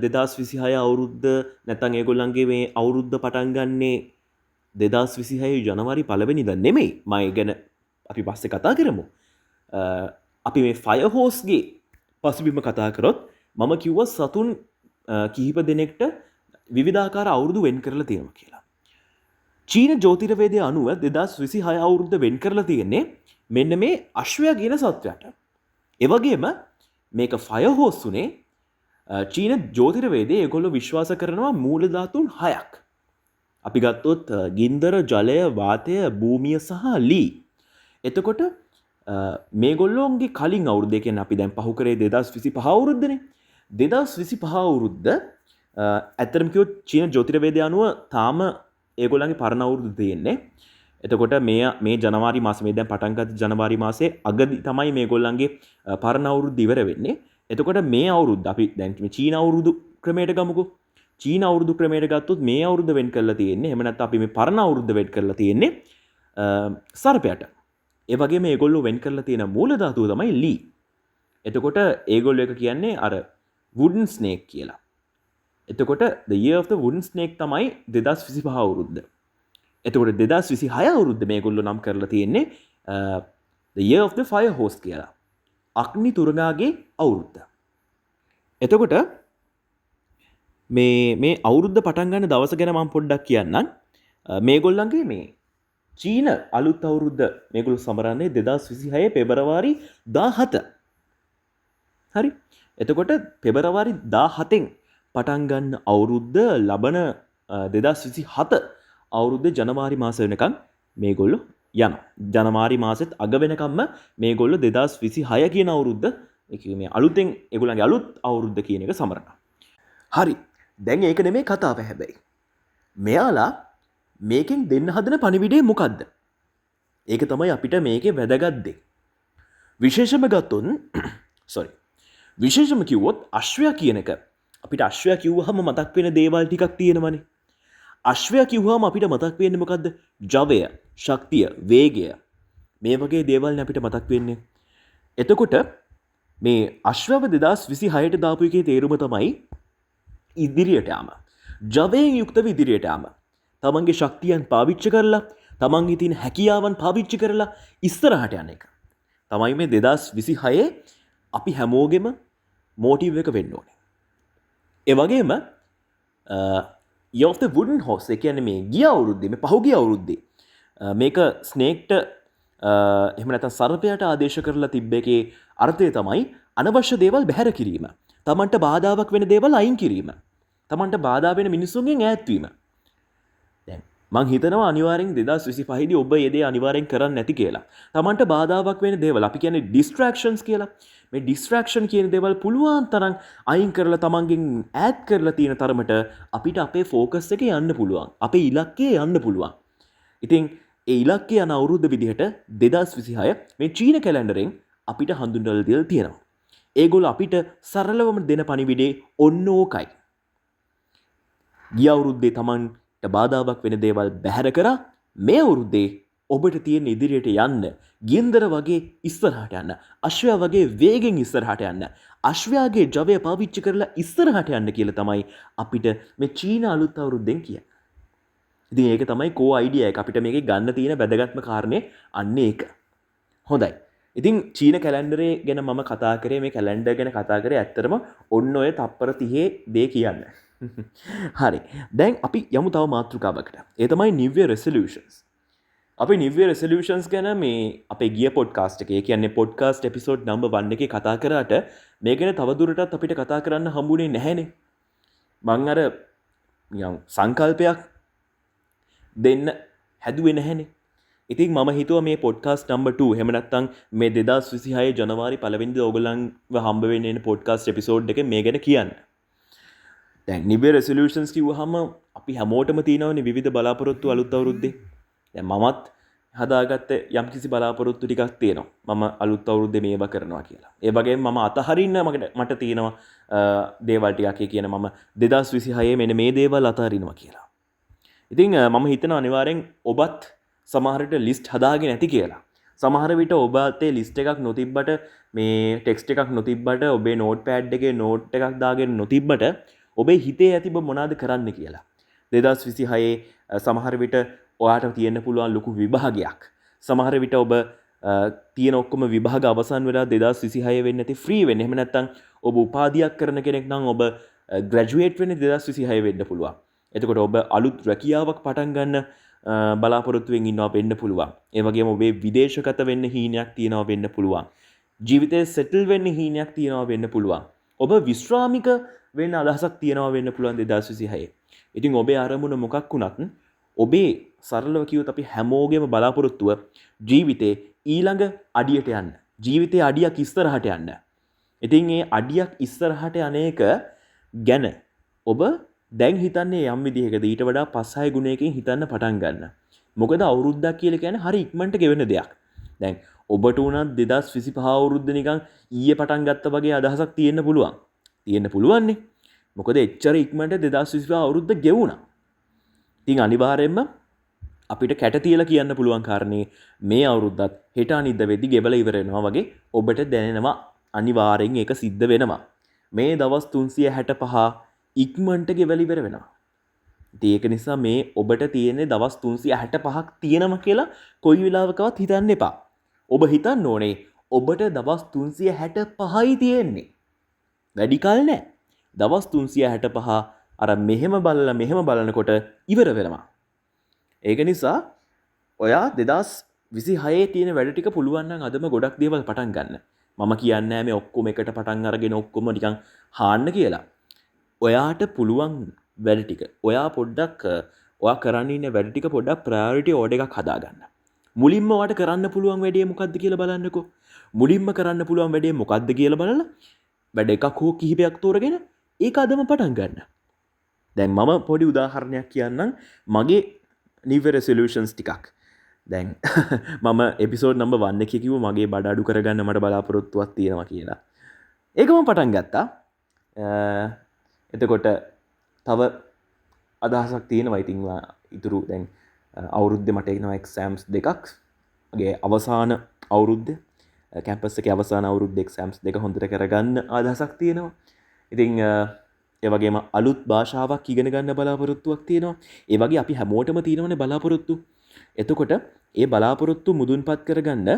Speaker 1: 2026 අවුරුද්ද නැත්නම් ඒගොල්ලන්ගේ මේ අවුරුද්ද පටන් ගන්නේ 2026 ජනවාරි 1 වෙනිදා නෙමෙයි. මම ගැන අපි පස්සේ කතා කරමු. අපි මේ ෆයර් හෝස්ගේ පසුබිම කතා කරොත් මම කිව්වා සතුන් කිහිප දෙනෙක්ට විවිධාකාර අවුරුදු වෙන් කරලා තියෙනවා කියලා. චීන ජ්‍යොතිර්වේදයේ අනුව 2026 අවුරුද්ද වෙන් කරලා තියෙන්නේ මෙන්න මේ අශ්වයා කියන සත්වයාට. ඒ වගේම මේක ෆයර් හෝස් උනේ චීන ජ්‍යොතිර්වේදයේ ඒගොල්ලෝ විශ්වාස කරනවා මූල ධාතුන් 6ක්. අපි ගත්තොත් ගින්දර, ජලය, වාතය, භූමිය සහ ලී. එතකොට මේගොල්ලෝන්ගේ කලින් අවුරුද්ද කියන්නේ අපි දැන් පහු කරේ 2025 අවුරුද්දනේ. 2025 අවුරුද්ද ඇත්තටම කිව්වොත් චීන ජ්‍යොතිර්වේදය අනුව තාම ඒගොල්ලන්ගේ පරණ අවුරුද්ද තියෙන්නේ. එතකොට මේ ජනවාරි මාසේ මේ දැන් පටන් ගත්ත ජනවාරි මාසේ අගදී තමයි මේගොල්ලන්ගේ පරණ අවුරුද්ද ඉවර වෙන්නේ. එතකොට මේ අවුරුද්ද අපි දැන් මේ චීන අවුරුදු ක්‍රමයට ගමුකෝ. චීන අවුරුදු ක්‍රමයට ගත්තොත් මේ අවුරුද්ද වෙන් කරලා තියෙන්නේ. එහෙම නැත්නම් අපි මේ පරණ අවුරුද්ද වෙන් කරලා තියෙන්නේ සර්පයට. ඒ වගේම මේගොල්ලෝ වෙන් කරලා තියෙන මූල ධාතුව තමයි ලී. එතකොට ඒගොල්ලෝ එක කියන්නේ අර wooden snake කියලා. එතකොට the year of the wooden snake තමයි 2025 අවුරුද්ද. එතකොට 2026 අවුරුද්ද මේගොල්ලෝ නම් කරලා තියෙන්නේ the year of the fire horse කියලා. අග්නි තුරඟාගේ අවුරුද්ද. එතකොට මේ අවුරුද්ද පටන් ගන්න දවස ගැන මම පොඩ්ඩක් කියන්නම්. මේගොල්ලන්ගේ මේ චීන අලුත් අවුරුද්ද මේගොල්ලෝ සමරන්නේ 2026 පෙබරවාරි 17. හරි. එතකොට පෙබරවාරි 17න් පටන් ගන්න අවුරුද්ද ලබන 2027 අවුරුද්ද ජනවාරි මාස වෙනකන් මේගොල්ලෝ යනවා. ජනවාරි මාසෙත් අග වෙනකම්ම මේගොල්ලෝ 2026 කියන අවුරුද්ද ඒ කියන්නේ අලුතෙන් ඒගොල්ලන්ගේ අලුත් අවුරුද්ද කියන එක සමරනවා. හරි. දැන් ඒක නෙමෙයි කතාව හැබැයි. මෙයාලා මේකෙන් දෙන්න හදන පණිවිඩය මොකද්ද? ඒක තමයි අපිට මේකේ වැදගත් දේ. විශේෂම ගත්තොත් විශේෂම කිව්වොත් අශ්වයා කියන එක අපිට අශ්වයා කිව්වහම මතක් වෙන දේවල් ටිකක් තියෙනවනේ. අශ්වයා කිව්වහම අපිට මතක් වෙන්නේ මොකද්ද? ජවය, ශක්තිය, වේගය. මේ වගේ දේවල් අපිට මතක් වෙන්නේ. එතකොට මේ අශ්වව 2026ට දාපු එකේ තේරුම තමයි ඉදිරියට යාම. ජවයෙන් යුක්තව ඉදිරියට යාම. තමන්ගේ ශක්තියන් පාවිච්චි කරලා, තමන්ගේ තියෙන හැකියාවන් පාවිච්චි කරලා ඉස්සරහට යන එක. තමයි මේ 2026 අපි හැමෝගෙම මෝටිව් එක වෙන්න ඕනේ. ඒ වගේම year of the wooden horse ඒ කියන්නේ මේ ගිය අවුරුද්දේ මේ පහුගිය අවුරුද්දේ මේක ස්නේක්ට එහෙම නැත්නම් සර්පයාට ආදේශ කරලා තිබ්බ එකේ අර්ථය තමයි අනවශ්‍ය දේවල් බැහැර කිරීම. තමන්ට බාධාවක් වෙන දේවල් අයින් කිරීම. තමන්ට බාධා වෙන මිනිසුන්ගෙන් ඈත් වීම. දැන් මං හිතනවා අනිවාර්යෙන් 2025 දී ඔබ මේ දේ අනිවාර්යෙන් කරන්න නැති කියලා. තමන්ට බාධාවක් වෙන දේවල් අපි කියන්නේ distractions කියලා. මේ distraction කියන දේවල් පුළුවන් තරම් අයින් කරලා තමන්ගෙන් ඈත් කරලා තියෙන තරමට අපිට අපේ focus එක යන්න පුළුවන්. අපේ ඉලක්කය යන්න පුළුවන්. ඉතින් ඒ ඉලක්කය යන අවුරුද්ද විදිහට 2026 මේ චීන කැලෙන්ඩරෙන් අපිට හඳුන්වලා දීලා තියෙනවා. ඒගොල්ලෝ අපිට සරලවම දෙන පණිවිඩේ ඔන්න ඕකයි. ගිය අවුරුද්දේ තමන්ට බාධාවක් වෙන දේවල් බැහැර කරා. මේ අවුරුද්දේ ඔබට තියෙන ඉදිරියට යන්න, ගින්දර වගේ ඉස්සරහට යන්න, අශ්වයා වගේ වේගෙන් ඉස්සරහට යන්න, අශ්වයාගේ ජවය පාවිච්චි කරලා ඉස්සරහට යන්න කියලා තමයි අපිට මේ චීන අලුත් අවුරුද්දෙන් කියන්නේ. ඉතින් ඒක තමයි කෝ අයිඩියා එක. අපිට මේකේ ගන්න තියෙන වැදගත්ම කාරණේ අන්න ඒක. හොඳයි. ඉතින් චීන කැලෙන්ඩරේ ගැන මම කතා කරේ මේ කැලෙන්ඩර් ගැන කතා කරේ ඇත්තටම ඔන්න ඔය තප්පර 30 දේ කියන්න. හරි. දැන් අපි යමු තව මාතෘකාවකට. ඒ තමයි New Year resolutions. අපි New Year resolutions ගැන මේ අපේ ගිය පොඩ්කාස්ට් එකේ කියන්නේ පොඩ්කාස්ට් එපිසෝඩ් නම්බර් 1 එකේ කතා කරාට මේ ගැන තවදුරටත් අපිට කතා කරන්න හම්බුනේ නැහැනේ. මං අර නිකන් සංකල්පයක් දෙන්න හැදුවේ නැහැනේ. ඉතින් මම හිතුවා මේ පොඩ්කාස්ට් නම්බර් 2 එහෙම නැත්නම් මේ 2026 ජනවාරි 1 වෙනිදා ඔයගොල්ලන්ව හම්බ වෙන්න එන පොඩ්කාස්ට් එපිසෝඩ් එකේ මේ ගැන කියන්න. දැන් New Year resolutions කිව්වහම අපි හැමෝටම තියෙනවනේ විවිධ බලාපොරොත්තු අලුත් අවුරුද්දේ. දැන් මමත් හදාගත්ත යම්කිසි බලාපොරොත්තු ටිකක් තියෙනවා. මම අලුත් අවුරුද්දේ මේවා කරනවා කියලා. ඒ වගේම මම අතහරින්න මට තියෙනවා දේවල් ටිකක්. ඒ කියන්නේ මම 2026 මෙන්න මේ දේවල් අතහරිනවා කියලා. ඉතින් මම හිතනවා අනිවාර්යෙන් ඔබත් සමහරට ලිස්ට් හදාගෙන ඇති කියලා. සමහර විට ඔබ අතේ ලිස්ට් එකක් නොතිබ්බට මේ ටෙක්ස්ට් එකක් නොතිබ්බට ඔබේ නෝට් පෑඩ් එකේ නෝට් එකක් දාගෙන නොතිබ්බට ඔබේ හිතේ ඇති ඔබ මොනවද කරන්න කියලා. 2026 සමහර විට ඔයාට තියෙන්න පුළුවන් ලොකු විභාගයක්. සමහර විට ඔබ තියෙන ඔක්කොම විභාග අවසන් වෙලා 2026 වෙන්නේ නැති ෆ්‍රී වෙන්නේ. එහෙම නැත්නම් ඔබ උපාධියක් කරන කෙනෙක් නම් ඔබ ග්‍රැජුවේට් වෙන්නේ 2026 වෙන්න පුළුවන්. එතකොට ඔබ අලුත් රැකියාවක් පටන් ගන්න බලාපොරොත්තුවෙන් ඉන්නවා වෙන්න පුළුවන්. ඒ වගේම ඔබේ විදේශගත වෙන්න හීනයක් තියෙනවා වෙන්න පුළුවන්. ජීවිතේ සෙටල් වෙන්න හීනයක් තියෙනවා වෙන්න පුළුවන්. ඔබ විශ්‍රාමික වෙන්න අදහසක් තියෙනවා වෙන්න පුළුවන් 2026. ඉතින් ඔබේ අරමුණ මොකක් වුණත් ඔබේ සරලව කිව්වොත් අපි හැමෝගෙම බලාපොරොත්තුව ජීවිතේ ඊළඟ අඩියට යන්න. ජීවිතේ අඩියක් ඉස්සරහට යන්න. ඉතින් මේ අඩියක් ඉස්සරහට යන එක ගැන ඔබ දැන් හිතන්නේ යම් විදිහකද ඊට වඩා 5-6 ගුණයකින් හිතන්න පටන් ගන්න. මොකද අවුරුද්දක් කියලා කියන්නේ හරි ඉක්මනට ගෙවෙන දෙයක්. දැන් ඔබට උනත් 2025 අවුරුද්ද නිකන් ඊයේ පටන් ගත්ත වගේ අදහසක් තියෙන්න පුළුවන්. තියෙන්න පුළුවන්නේ. මොකද එච්චර ඉක්මනට 2025 අවුරුද්ද ගෙවුණා. ඉතින් අනිවාර්යයෙන්ම අපිට කැට තියලා කියන්න පුළුවන් කාරණේ මේ අවුරුද්දත් හෙට අනිද්දා වෙද්දි ගෙවලා ඉවර වෙනවා වගේ ඔබට දැනෙනවා. අනිවාර්යෙන් ඒක සිද්ධ වෙනවා. මේ දවස් 365 ඉක්මනට ගෙවලා ඉවර වෙනවා. ඉතින් ඒක නිසා මේ ඔබට තියෙන දවස් 365ක් තියෙනවා කියලා කොයි වෙලාවකවත් හිතන්න එපා. ඔබ හිතන්න ඕනේ ඔබට දවස් 365යි තියෙන්නේ. වැඩි කල නැහැ. දවස් 365 අර මෙහෙම බලනකොට ඉවර වෙනවා. ඒක නිසා ඔයා 2026 තියෙන වැඩ ටික පුළුවන් නම් අදම ගොඩක් දේවල් පටන් ගන්න. මම කියන්නේ මේ ඔක්කොම එකට පටන් අරගෙන ඔක්කොම නිකන් හාන්න කියලා. ඔයාට පුළුවන් වැඩ ටික. ඔයා පොඩ්ඩක් ඔයා කරන්න ඉන්න වැඩ ටික පොඩ්ඩක් ප්‍රයොරිටි ඕඩර් එකක් හදාගන්න. මුලින්ම ඔයාට කරන්න පුළුවන් වැඩේ මොකද්ද කියලා බලන්නකෝ. මුලින්ම කරන්න පුළුවන් වැඩේ මොකද්ද කියලා බලලා වැඩ එකක් හෝ කිහිපයක් තෝරගෙන ඒක අදම පටන් ගන්න. දැන් මම පොඩි උදාහරණයක් කියන්නම් මගේ New Year resolutions ටිකක්. දැන් මම එපිසෝඩ් නම්බර් 1 එකේ කිව්ව මගේ බඩ අඩු කරගන්න මට බලාපොරොත්තුවක් තියෙනවා කියලා. ඒක මම පටන් ගත්තා. එතකොට තව අදහසක් තියෙනවා. ඉතින් ඉතුරු දැන් අවුරුද්දේ මට එනවා එක්සෑම්ස් දෙකක්. මගේ අවසාන අවුරුද්දේ කැම්පස් එකේ අවසාන අවුරුද්දේ එක්සෑම්ස් දෙක හොඳට කරගන්න අදහසක් තියෙනවා. ඉතින් ඒ වගේම අලුත් භාෂාවක් ඉගෙන ගන්න බලාපොරොත්තුවක් තියෙනවා. ඒ වගේ අපි හැමෝටම තියෙනවනේ බලාපොරොත්තු. එතකොට ඒ බලාපොරොත්තු මුදුන්පත් කරගන්න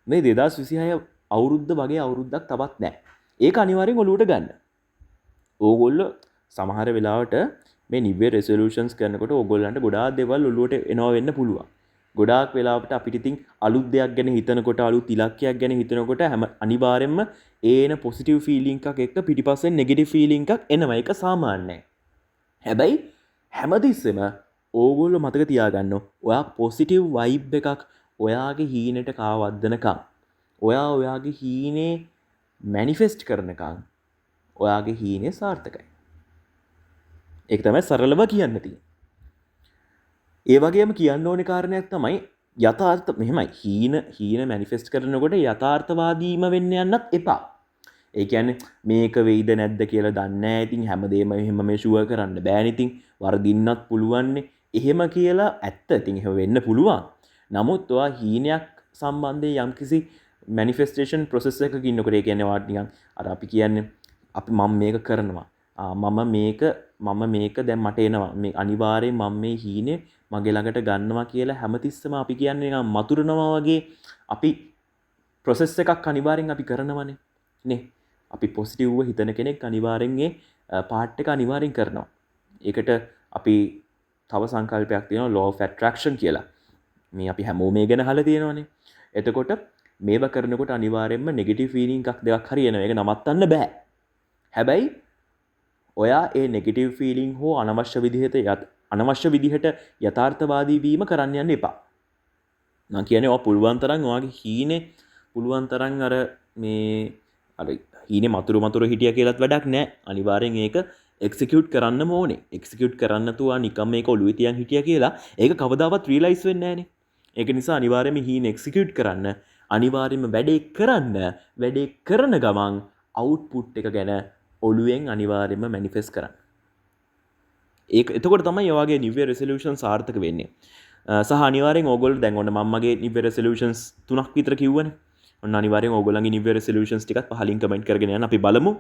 Speaker 1: මේ 2026 අවුරුද්ද වගේ අවුරුද්දක් තවත් නැහැ. ඒක අනිවාර්යෙන් ඔලුවට ගන්න. ඕගොල්ලෝ සමහර වෙලාවට මේ New Year resolutions කරනකොට ඕගොල්ලන්ට ගොඩාක් දේවල් ඔලුවට එනවා වෙන්න පුළුවන්. ගොඩාක් වෙලාවට අපිට ඉතින් අලුත් දෙයක් ගැන හිතනකොට අලුත් ඉලක්කයක් ගැන හිතනකොට හැම අනිවාර්යෙන්ම ඒන පොසිටිව් ෆීලිං එකක් එක්ක පිටිපස්සෙන් නෙගටිව් ෆීලිං එකක් එනවා. ඒක සාමාන්‍යයි. හැබැයි හැමතිස්සෙම ඕගොල්ලෝ මතක තියාගන්න ඔයා පොසිටිව් වයිබ් එකක් ඔයාගේ හීනෙට කාවද්දනකම් ඔයා ඔයාගේ හීනේ මැනිෆෙස්ට් කරනකම් ඔයාගේ හීනේ සාර්ථකයි. ඒක තමයි සරලව කියන්න තියෙන්නේ. ඒ වගේම කියන්න ඕනේ කාරණයක් තමයි යථාර්ථ මෙහෙමයි හීන මැනිෆෙස්ට් කරනකොට යථාර්ථවාදීම වෙන්න යන්නත් එපා. ඒ කියන්නේ මේක වෙයිද නැද්ද කියලා දන්නේ නැහැ. ඉතින් හැමදේම එහෙම මේ ෂුවර් කරන්න බෑනේ. ඉතින් වරදින්නත් පුළුවන්නේ. එහෙම කියලා ඇත්ත. ඉතින් එහෙම වෙන්න පුළුවන්. නමුත් ඔයා හීනයක් සම්බන්ධයෙන් යම්කිසි මැනිෆෙස්ටේෂන් ප්‍රොසෙස් එකක ඉන්නකොට ඒ කියන්නේ වාට නිකන් අර අපි කියන්නේ අපි මම මේක කරනවා. මම මේක දැන් මට එනවා. මේ අනිවාර්යෙන් මම මේ හීනේ මගේ ළඟට ගන්නවා කියලා හැමතිස්සම අපි කියන්නේ නිකන් මතුරනවා වගේ අපි ප්‍රොසෙස් එකක් අනිවාර්යෙන් අපි කරනවනේ. නේ. අපි පොසිටිව්ව හිතන කෙනෙක් අනිවාර්යෙන් ඒ පාර්ට් එක අනිවාර්යෙන් කරනවා. ඒකට අපි තව සංකල්පයක් තියෙනවා law of attraction කියලා. මේ අපි හැමෝම මේ ගැන අහලා තියෙනවනේ. එතකොට මේව කරනකොට අනිවාර්යෙන්ම නෙගටිව් ෆීලිං එකක් දෙකක් හරි එනවා. ඒක නවත්තන්න බෑ. හැබැයි ඔයා ඒ නෙගටිව් ෆීලිං හෝ අනවශ්‍ය විදිහට යථාර්ථවාදී වීම කරන්න යන්න එපා. මම කියන්නේ ඔයා පුළුවන් තරම් ඔයාගේ හීනේ පුළුවන් තරම් අර හීනේ මතුරු හිටියා කියලාත් වැඩක් නැහැ. අනිවාර්යෙන් ඒක එක්සිකියුට් කරන්නම ඕනේ. එක්සිකියුට් කරන්න නැතුව නිකම් මේක ඔළුවේ තියන් හිටියා කියලා ඒක කවදාවත් රියලයිස් වෙන්නේ නැහනේ. ඒක නිසා අනිවාර්යයෙන්ම හීන එක්සිකියුට් කරන්න, අනිවාර්යයෙන්ම වැඩේ කරන ගමන් අවුට්පුට් එක ගැන ඔළුවෙන් අනිවාර්යයෙන්ම මැනිෆෙස්ට් කරන්න. ඒක එතකොට තමයි ඔයාගේ New Year resolution සාර්ථක වෙන්නේ. සහ අනිවාර්යෙන් ඕගොල්ලෝ දැන් ඔන්න මම මගේ New Year resolutions 3ක් විතර කිව්වනේ. ඔන්න අනිවාර්යෙන් ඕගොල්ලන්ගේ New Year resolutions ටිකත් පහලින් කමෙන්ට් කරගෙන යන්න. අපි බලමු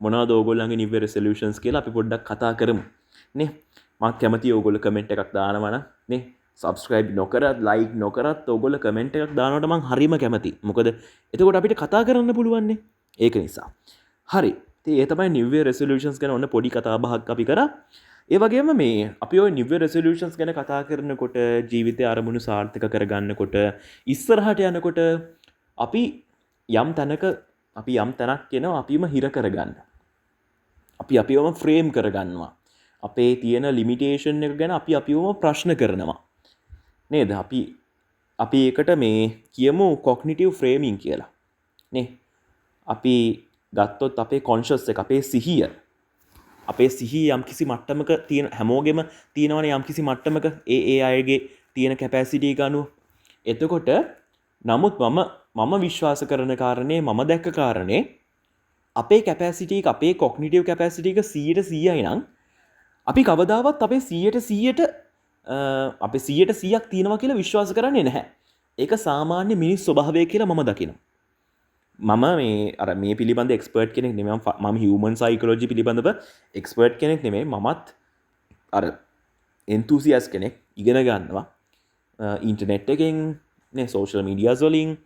Speaker 1: මොනවද ඕගොල්ලන්ගේ New Year resolutions කියලා අපි පොඩ්ඩක් කතා කරමු. නේ? මම කැමතියි ඕගොල්ලෝ කමෙන්ට් එකක් දානවා නම් නේ. subscribe නොකරත් like නොකරත් ඕගොල්ලෝ කමෙන්ට් එකක් දානවට මම හරිම කැමතියි. මොකද එතකොට අපිට කතා කරන්න පුළුවන් නේ. ඒක නිසා. හරි. ඉතින් ඒ තමයි New Year resolutions ගැන ඔන්න පොඩි කතා බහක් අපි කරා. ඒ වගේම මේ අපි ওই New Year resolutions ගැන කතා කරනකොට ජීවිතයේ අරමුණු සාර්ථක කරගන්නකොට ඉස්සරහට යනකොට අපි යම් තැනක් එනවා අපිම හිර කරගන්න. අපි අපිවම ෆ්‍රේම් කරගන්නවා. අපේ තියෙන ලිමිටේෂන් එක ගැන අපි අපිවම ප්‍රශ්න කරනවා. නේද? අපි ඒකට මේ කියමු කොග්නිටිව් ෆ්‍රේමින් කියලා. නේ? අපි ගත්තොත් අපේ කොන්ෂස් එක අපේ සිහිය යම්කිසි මට්ටමක තියෙන හැමෝගෙම තියෙනවනේ යම්කිසි මට්ටමක ඒ අයගේ තියෙන කැපැසිටි එක අනුව. එතකොට නමුත් මම විශ්වාස කරන කාරණේ මම දැක්ක කාරණේ අපේ කැපැසිටි එක අපේ කොග්නිටිව් කැපැසිටි එක 100%යි නම් අපි කවදාවත් අපේ 100% අපේ 100%ක් තියෙනවා කියලා විශ්වාස කරන්නේ නැහැ. ඒක සාමාන්‍ය මිනිස් ස්වභාවය කියලා මම දකිනවා. මම මේ පිළිබඳ එක්ස්පර්ට් කෙනෙක් නෙමෙයි. මම හියුමන් සයිකොලොජි පිළිබඳව එක්ස්පර්ට් කෙනෙක් නෙමෙයි. මමත් අර එන්තුසියස් කෙනෙක් ඉගෙන ගන්නවා ඉන්ටර්නෙට් එකෙන් නේ සෝෂල් මීඩියාස් වලින්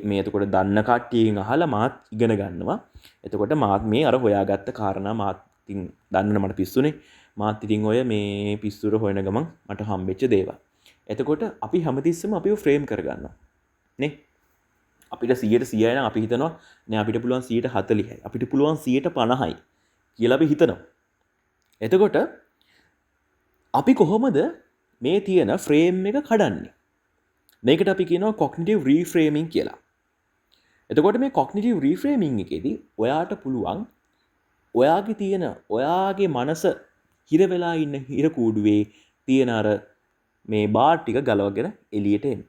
Speaker 1: මේ එතකොට දන්න කට්ටියන් අහලා මාත් ඉගෙන ගන්නවා. එතකොට මාත් මේ අර හොයාගත්ත කාරණා මාත් ඉතින් දන්න මට පිස්සුනේ. මාත් ඉතින් ඔය මේ පිස්සුර හොයන ගමන් මට හම්බෙච්ච දේවල්. එතකොට අපි හැමතිස්සෙම අපිව ෆ්‍රේම් කරගන්නවා. නේ? අපිට 100%යි නම් අපි හිතනවා නෑ අපිට පුළුවන් 140යි. අපිට පුළුවන් 150යි කියලා අපි හිතනවා. එතකොට අපි කොහොමද මේ තියෙන ෆ්‍රේම් එක කඩන්නේ? මේකට අපි කියනවා කොග්නිටිව් රීෆ්‍රේමින් කියලා. එතකොට මේ කොග්නිටිව් රීෆ්‍රේමින් එකේදී ඔයාට පුළුවන් ඔයාගේ තියෙන ඔයාගේ මනස හිර වෙලා ඉන්න හිර කූඩුවේ තියෙන අර මේ බාර් ටික ගලවගෙන එළියට එන්න.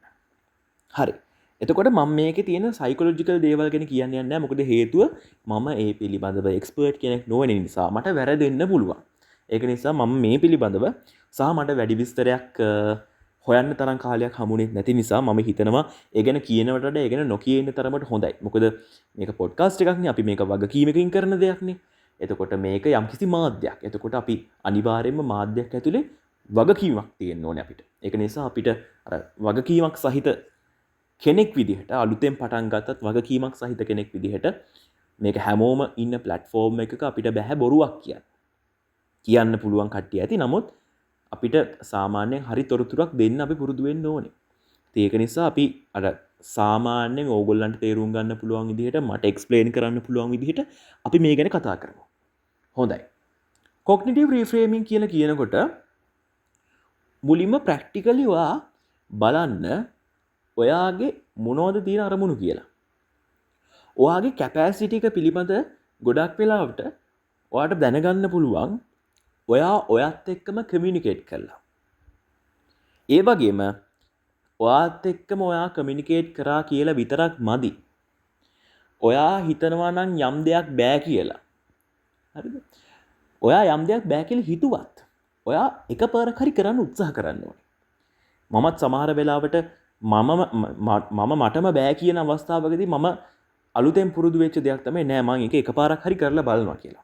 Speaker 1: හරි. එතකොට මම මේකේ තියෙන සයිකොලොජිකල් දේවල් ගැන කියන්න යන්නේ නැහැ. මොකද හේතුව මම ඒ පිළිබඳව එක්ස්පර්ට් කෙනෙක් නොවන නිසා මට වැරදෙන්න පුළුවන්. ඒක නිසා මම මේ පිළිබඳව සහ මට වැඩි විස්තරයක් හොයන්න තරම් කාලයක් හමුනේ නැති නිසා මම හිතනවා ඒ ගැන කියනවට වඩා ඒ ගැන නොකිය ඉන්න තරමට හොඳයි. මොකද මේක පොඩ්කාස්ට් එකක් නේ. අපි මේක වගකීමකින් කරන දෙයක් නේ. එතකොට මේක යම්කිසි මාධ්‍යයක්. එතකොට අපි අනිවාර්යයෙන්ම මාධ්‍යයක් ඇතුලේ වගකීමක් තියෙන්න ඕනේ අපිට. ඒක නිසා අපිට අර වගකීමක් සහිත කෙනෙක් විදිහට අලුතෙන් පටන් ගත්තත් වගකීමක් සහිත කෙනෙක් විදිහට මේක හැමෝම ඉන්න ප්ලැට්ෆෝම් එකක අපිට බෑ බොරුවක් කියන්න පුළුවන් කට්ටිය ඇති. නමුත් අපිට සාමාන්‍යයෙන් හරි තොරතුරක් දෙන්න අපි පුරුදු වෙන්න ඕනේ. ඒක නිසා අපි අර සාමාන්‍යයෙන් ඕගොල්ලන්ට තේරුම් ගන්න පුළුවන් විදිහට මට එක්ස්ප්ලেইন කරන්න පුළුවන් විදිහට අපි මේ ගැන කතා කරමු. හොඳයි. කොග්නිටිව් රීෆ්‍රේමින් කියලා කියනකොට මුලින්ම ප්‍රැක්ටිකලි ඔයා බලන්න ඔයාගේ මොනවද තියෙන අරමුණු කියලා. ඔයාගේ කැපැසිටි එක පිළිබඳ ගොඩක් වෙලාවට ඔයාට දැනගන්න පුළුවන් ඔයා ඔයත් එක්කම කමියුනිකේට් කරලා. ඒ වගේම ඔයාත් එක්කම ඔයා කමියුනිකේට් කරා කියලා විතරක් මදි. ඔයා හිතනවා නම් යම් දෙයක් බෑ කියලා. හරිද? ඔයා යම් දෙයක් බෑ කියලා හිතුවත් ඔයා එකපාරක් හරි කරන්න උත්සාහ කරන්න ඕනේ. මමත් සමහර වෙලාවට මම මටම බෑ කියන අවස්ථාවකදී මම අලුතෙන් පුරුදු වෙච්ච දෙයක් තමයි නෑ මම ඒක එකපාරක් හරි කරලා බලනවා කියලා.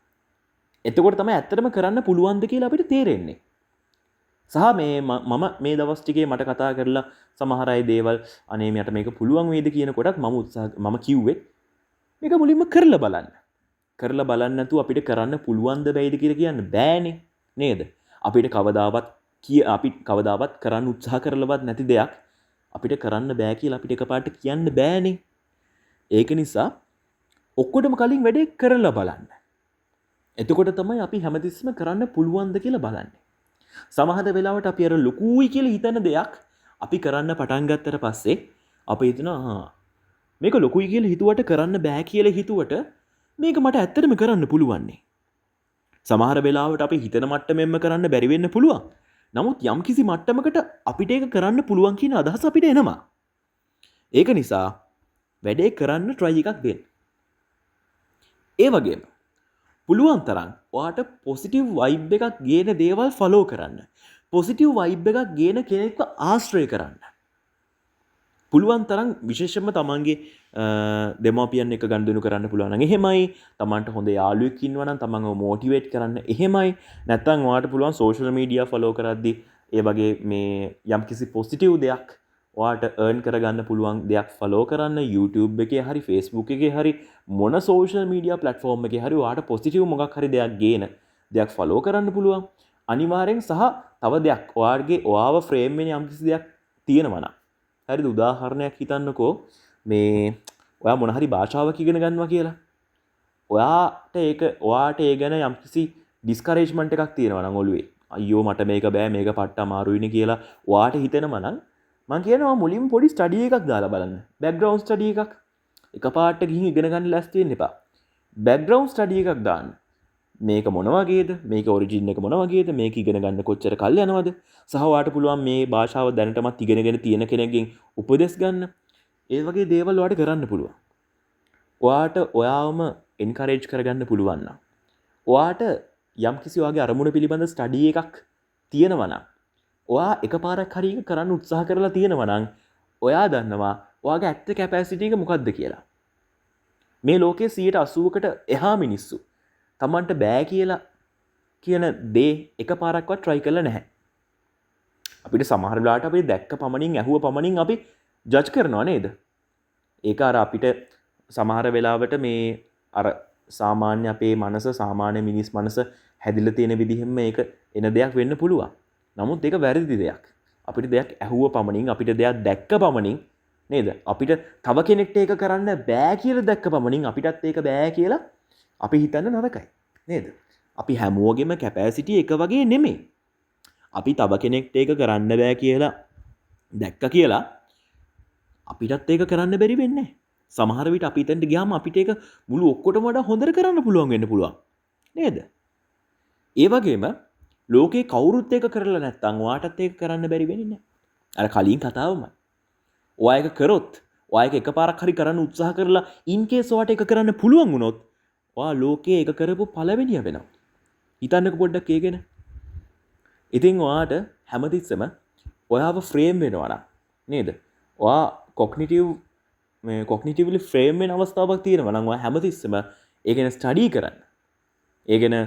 Speaker 1: එතකොට තමයි ඇත්තටම කරන්න පුළුවන්ද කියලා අපිට තේරෙන්නේ. සහ මම මේ දවස් ටිකේ මට කතා කරලා සමහර අය දේවල් අනේ මට මේක පුළුවන් වේද කියන කොටත් මම කිව්වේ මේක මුලින්ම කරලා බලන්න. කරලා බලන්න නැතුව අපිට කරන්න පුළුවන්ද බැයිද කියලා කියන්න බෑනේ නේද? අපිට කවදාවත් කරන්න උත්සාහ කරලවත් නැති දෙයක් අපිට කරන්න බෑ කියලා අපිට එකපාරට කියන්න බෑනේ. ඒක නිසා ඔක්කොටම කලින් වැඩේ කරලා බලන්න. එතකොට තමයි අපි හැමතිස්සම කරන්න පුළුවන්ද කියලා බලන්නේ. සමහර වෙලාවට අපි අර ලොකුයි කියලා හිතන දෙයක් අපි කරන්න පටන් ගත්තට පස්සේ අපි හිතනවා මේක ලොකුයි කියලා හිතුවට කරන්න බෑ කියලා හිතුවට මේක මට ඇත්තටම කරන්න පුළුවන් නේ. සමහර වෙලාවට අපි හිතන මට්ටමෙන්ම කරන්න බැරි වෙන්න පුළුවන්. නමුත් යම්කිසි මට්ටමකට අපිට ඒක කරන්න පුළුවන් කියන අදහස අපිට එනවා. ඒක නිසා වැඩේ කරන්න try එකක් දෙන්න. ඒ වගේම පුළුවන් තරම් ඔයාට පොසිටිව් වයිබ් එකක් ගේන දේවල් ෆලෝ කරන්න. පොසිටිව් වයිබ් එකක් ගේන කෙනෙක්ව ආශ්‍රය කරන්න. පුළුවන් තරම් විශේෂයෙන්ම තමන්ගේ දෙමාපියන් එක්ක ගනුදෙනු කරන්න පුළුවන් නම් එහෙමයි. තමන්ට හොඳ යාළුවෙක් ඉන්නවා නම් තමන්ව මොටිවේට් කරන්න එහෙමයි. නැත්නම් ඔයාට පුළුවන් සෝෂල් මීඩියා ෆලෝ කරද්දී ඒ වගේ මේ යම්කිසි පොසිටිව් දෙයක් ඔයාට earn කරගන්න පුළුවන් දෙයක් ෆලෝ කරන්න. YouTube එකේ හරි Facebook එකේ හරි මොන සෝෂල් මීඩියා ප්ලැට්ෆෝම් එකේ හරි ඔයාට පොසිටිව් මොකක් හරි දෙයක් ගේන දෙයක් ෆලෝ කරන්න පුළුවන්. අනිවාර්යෙන් සහ තව දෙයක් ඔයාව ෆ්‍රේම් වෙන යම්කිසි දෙයක් තියෙනවා නම් හරිද? උදාහරණයක් හිතන්නකෝ මේ ඔයා මොන හරි භාෂාවක් ඉගෙන ගන්නවා කියලා. ඔයාට ඒ ගැන යම්කිසි ඩිස්කරේජ්මන්ට් එකක් තියෙනවා නම් ඔළුවේ. අයියෝ මට මේක බෑ මේක පට්ට අමාරුයිනේ කියලා ඔයාට හිතෙනවා නම් මම කියනවා මුලින්ම පොඩි ස්ටඩි එකක් දාලා බලන්න. බෑග්ග්‍රවුන්ඩ් ස්ටඩි එකක්. එකපාරට ගිහින් ඉගෙන ගන්න ලෑස්ති වෙන්න එපා. බෑග්ග්‍රවුන්ඩ් ස්ටඩි එකක් දාන්න. මේක මොන වගේද, මේක ඔරිජින් එක මොන වගේද, මේක ඉගෙන ගන්න කොච්චර කල් යනවද, සහ ඔයාට පුළුවන් මේ භාෂාව දැනටමත් ඉගෙනගෙන තියෙන කෙනෙක්ගෙන් උපදෙස් ගන්න. ඒ වගේ දේවල් ඔයාට කරන්න පුළුවන්. ඔයාට ඔයාවම එන්කරේජ් කරගන්න පුළුවන් නම්, ඔයාට යම්කිසි වගේ අරමුණ පිළිබඳ ස්ටඩි එකක් තියෙනවා නම්, ඔයා එකපාරක් හරි ඒක කරන්න උත්සාහ කරලා තියෙනවා නම්, ඔයා දන්නවා ඔයාගේ ඇත්ත කැපැසිටි එක මොකක්ද කියලා. මේ ලෝකයේ 80%කට එහා මිනිස්සු තමන්ට බෑ කියලා කියන දේ එකපාරක්වත් try කරලා නැහැ. අපිට සමහර වෙලාවට අපි දැක්ක පමණින් ඇහුව පමණින් අපි ජජ් කරනවා නේද? ඒක අර අපිට සමහර වෙලාවට මේ අර සාමාන්‍ය අපේ මනස, සාමාන්‍ය මිනිස් මනස හැදිලා තියෙන විදිහෙම ඒක එන දෙයක් වෙන්න පුළුවන්. නමුත් ඒක වැරදි දෙයක්. අපිට දෙයක් ඇහුව පමණින්, අපිට දෙයක් දැක්ක පමණින් නේද? අපිට තව කෙනෙක්ට ඒක කරන්න බෑ කියලා දැක්ක පමණින් අපිටත් ඒක බෑ කියලා අපි හිතන්න නරකයි නේද? අපි හැමෝගෙම කැපැසිටි එක වගේ නෙමෙයි. අපි තව කෙනෙක්ට ඒක කරන්න බෑ කියලා දැක්ක කියලා අපිටත් ඒක කරන්න බැරි වෙන්නේ. සමහර විට අපි එතනට ගියාම අපිට ඒක මුළු ඔක්කොටම වඩා හොඳට කරන්න පුළුවන් වෙන්න පුළුවන් නේද? ඒ වගේම ලෝකේ කවුරුත් ඒක කරලා නැත්නම් ඔයාටත් ඒක කරන්න බැරි වෙන්නේ නැහැ. අර කලින් කතාවමයි. ඔයා ඒක කරොත්, ඔයා ඒක එකපාරක් හරි කරන්න උත්සාහ කරලා ඉන් කේස් ඔයාට ඒක කරන්න පුළුවන් වුණොත්, ඔයා ලෝකේ ඒක කරපු පළවෙනිය වෙනවා. හිතන්නකෝ පොඩ්ඩක් ඒ ගැන. ඉතින් ඔයාට හැමතිස්සෙම ඔයාව ෆ්‍රේම් වෙනවා නේද? ඔයා කොග්නිටිව්ලි ෆ්‍රේම් වෙන අවස්ථාවක් තියෙනවා නම් ඔයා හැමතිස්සෙම ඒ ගැන ස්ටඩි කරන්න. ඒ ගැන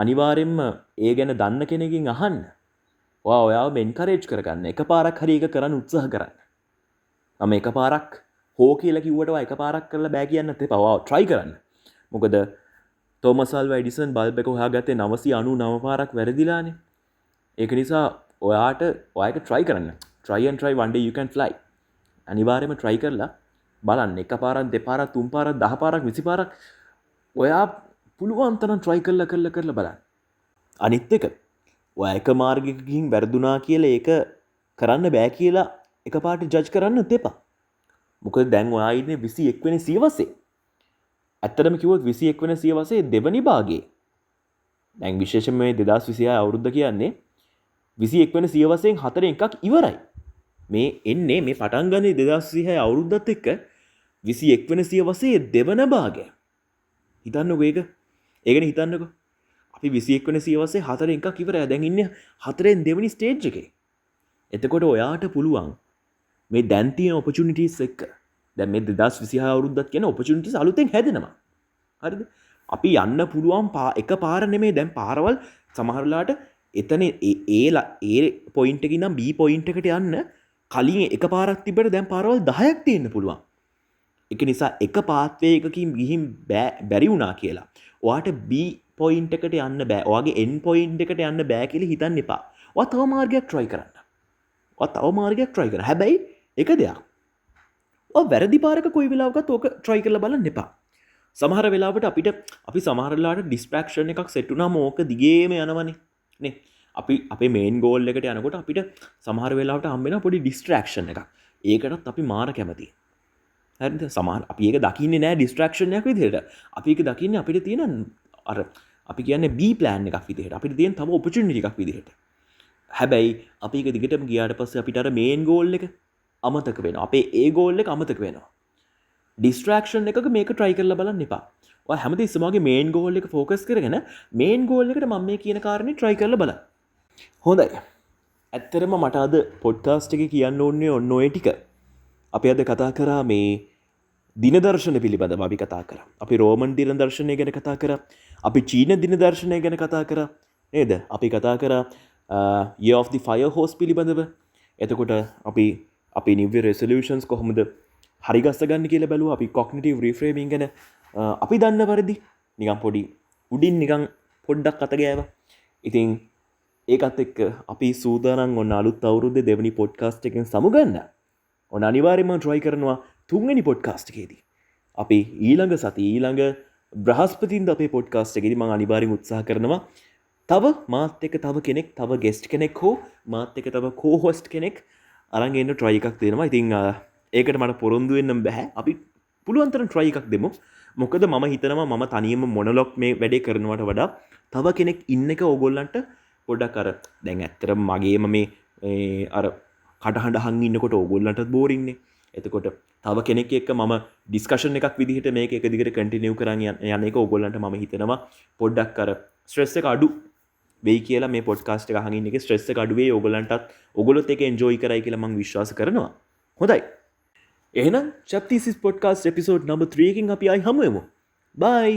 Speaker 1: අනිවාර්යෙන්ම ඒ ගැන දන්න කෙනකින් අහන්න. ඔයාව එන්කරේජ් කරගන්න. එකපාරක් හරි ඒක කරන්න උත්සාහ කරන්න. මම එකපාරක් හෝ කියලා කිව්වට ඔයා එකපාරක් කරලා බෑ කියන්නත් එපා. ඔයා try කරන්න. මොකද තෝමස් ආල්වා එඩිසන් බල්බ් එක හොයාගත්තේ 999 පාරක් වැරදිලානේ. ඒක නිසා ඔයාට ඔයාට try කරන්න. Try and try, one day you can fly. අනිවාර්යයෙන්ම try කරලා බලන්න. එක පාරක්, දෙපාරක්, තුන් පාරක්, 10 පාරක්, 20 පාරක් ඔයා පුළුවන් තරම් try කරලා බලන්න. අනිත් එක, ඔයා එක මාර්ගයකින් වැරදුනා කියලා ඒක කරන්න බෑ කියලා එකපාරට ජජ් කරන්නත් එපා. මොකද දැන් ඔයා ඉන්නේ 21 වෙනි සියවසේ. ඇත්තටම කිව්වොත් 21 වෙනි සියවසේ දෙවනි භාගයේ. දැන් විශේෂයෙන්ම මේ 2026 අවුරුද්ද කියන්නේ 21 වෙනි සියවසෙන් 4 එකක් ඉවරයි. මේ එන්නේ මේ පටන් ගන්නේ 2026 අවුරුද්දත් එක්ක 21 වෙනි සියවසේ දෙවන භාගය. හිතන්නකෝ ඒක. ඒ ගැන හිතන්නකෝ. අපි 21 වෙනි සියවසේ 4 එකක් ඉවරයි. දැන් ඉන්නේ 4න් දෙවෙනි ස්ටේජ් එකේ. එතකොට ඔයාට පුළුවන් මේ දැන් තියෙන ඔපචුනිටිස් එක්ක, දැන් මේ 2026 අවුරුද්දත් කියන ඔපචුනිටිස් අලුතෙන් හැදෙනවා. හරිද? අපි යන්න පුළුවන් එක පාර නෙමෙයි, දැන් පාරවල් සමහරලාට එතන ඒ පොයින්ට් එකකින් නම් B පොයින්ට් එකට යන්න කලින් එක පාරක් තිබ්බට දැන් පාරවල් 10ක් තියෙන්න පුළුවන්. ඒක නිසා එක පාත්වේ එකකින් ගිහින් බැරි වුණා කියලා ඔයාට B පොයින්ට් එකට යන්න බෑ. ඔයාගේ end පොයින්ට් එකට යන්න බෑ කියලා හිතන්න එපා. ඔයා තව මාර්ගයක් try කරන්න. හැබැයි එක දෙයක්. ඔය වැරදි පාරක කොයි වෙලාවකත් ඕක try කරලා බලන්න එපා. සමහර වෙලාවට අපි සමහර වෙලාවට distraction එකක් set වුණාම ඕක දිගේම යනවනේ. නේ? අපි අපේ main goal එකට යනකොට අපිට සමහර වෙලාවට හම්බ වෙනවා පොඩි distraction එකක්. ඒකටත් අපි මාර කැමතියි. හරිද? සමහර අපි ඒක දකින්නේ නැහැ distraction එකක් විදිහට. අපි ඒක දකින්නේ අපිට තියෙන අර අපි කියන්නේ B plan එකක් විදිහට. අපිට තියෙන තව opportunity එකක් විදිහට. හැබැයි අපි ඒක දිගටම ගියාට පස්සේ අපිට අර main goal එක අමතක වෙනවා. අපේ ඒ goal එක අමතක වෙනවා. distraction එකක මේක try කරලා බලන්න එපා. ඔයා හැමතිස්සෙම වගේ main goal එක focus කරගෙන main goal එකට මම මේ කියන කාරණේ try කරලා බලන්න. හොඳයි. ඇත්තටම මට අද podcast එකේ කියන්න ඕනේ ඔන්න ඔය ටික. අපි අද කතා කරා මේ දින දර්ශන පිළිබඳව අපි කතා කරා. අපි රෝමන් දින දර්ශනය ගැන කතා කරා. අපි චීන දින දර්ශනය ගැන කතා කරා. නේද? අපි කතා කරා year of the fire horse පිළිබඳව. එතකොට අපි new year resolutions කොහොමද හරි ගස්ස ගන්න කියලා බැලුවා. අපි cognitive reframing ගැන අපි දන්න පරිදි නිකන් පොඩි උඩින් නිකන් පොඩ්ඩක් අත ගෑවා. ඉතින් ඒකත් එක්ක අපි සූදානම් ඔන්න අලුත් අවුරුද්දේ දෙවෙනි podcast එකෙන් සමුගන්න. ඔන්න අනිවාර්යයෙන්ම try කරනවා තුන්වෙනි podcast එකේදී. අපි ඊළඟ බ්‍රහස්පතින්ද අපේ podcast එකේදී මම අනිවාර්යෙන් උත්සාහ කරනවා තව මාත් එක්ක තව කෙනෙක්, තව guest කෙනෙක් හෝ මාත් එක්ක තව co-host කෙනෙක් අරන් එන්න try එකක් දෙනවා. ඉතින් ඒකට මට පොරොන්දු වෙන්න බෑ. අපි පුළුවන් තරම් try එකක් දෙමු. මොකද මම හිතනවා මම තනියම මොනොලොග් මේ වැඩේ කරනවට වඩා තව කෙනෙක් ඉන්න එක ඕගොල්ලන්ට පොඩ්ඩක් අර දැන් ඇත්තටම මගේම මේ අර කටහඬ අහන් ඉන්නකොට ඕගොල්ලන්ටත් බෝරින්නේ. එතකොට තව කෙනෙක් එක්ක මම ඩිස්කෂන් එකක් විදිහට මේක එක දිගට කන්ටිනියු කරන් යන එක ඕගොල්ලන්ට මම හිතනවා පොඩ්ඩක් අර ස්ට්‍රෙස් එක අඩු වෙයි කියලා මේ පොඩ්කාස්ට් එක අහන් ඉන්න එකේ ස්ට්‍රෙස් එක අඩු වෙයි ඕගොල්ලන්ටත් ඔයගොල්ලොත් ඒක එන්ජොයි කරයි කියලා මම විශ්වාස කරනවා. හොඳයි. එහෙනම් චැප්ටීසිස් පොඩ්කාස්ට් එපිසෝඩ් නම්බර් 3 එකකින් අපි ආයි හමු වෙමු. බයි.